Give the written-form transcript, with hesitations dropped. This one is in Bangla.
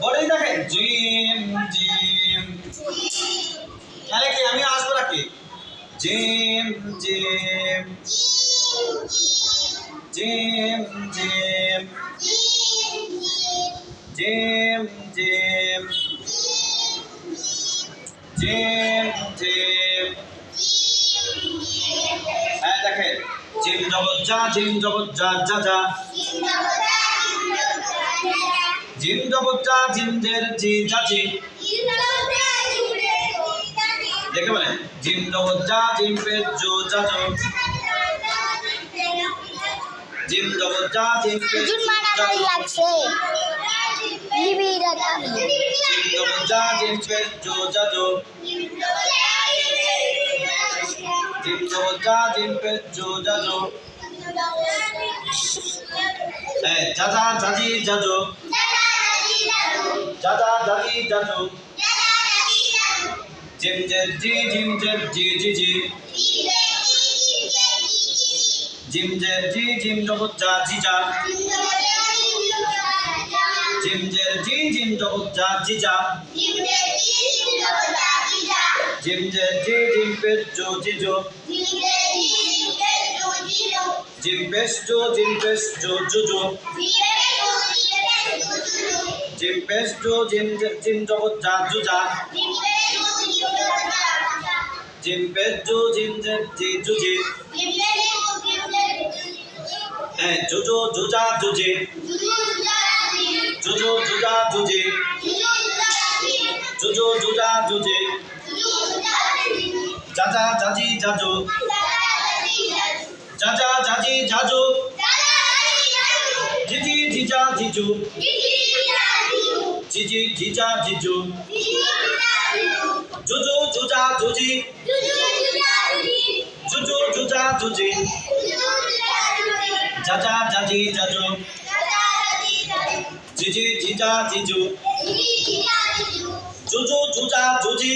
বলেই দেখেন জিম জিম তাহলে কি আমি আসবো নাকি gym gym gym gym gym gym gym gym হ্যাঁ দেখেন জিম জগৎ যা জিম জগৎ যা যা যা জিম জগৎ যা জিমদের জি যা জি দেখে বলেন জিম জগৎ যা জিম পেট জো যা জো জিম জগৎ যা জিম পেট মারামারি লাগছে জিম জগৎ যা জিম পেট জো যা জো জিম জগৎ যা জিম পেট জো যা জো হ্যাঁ যা জাজি যাজো যা জাজি যাজো জিম জের জি জিম জের জি জি জি জিম জের জি জিম জগৎ যা জি যা জিম জের জি জিম জগৎ যা জি যা জিম জের জি জিম পেট জো জি জো জিম পেশ জো জো জো জিম পেশ জো জিম জগৎ যা জো যা জিম পেশ জো জিম জের জি জো জি হ্যাঁ জো জো জো যা জো জি জো জো জো যা জো জি জো জো জো যা জো জি যা জাজি যাজো যা জাজি যাজো জিজি জিজা জিজু জিজি জিজা জিজু জুজু জুজা জুজি জুজু জুজা জুজি যা জাজি যাজো জিজি জিজা জিজু জুজু জুজা জুজি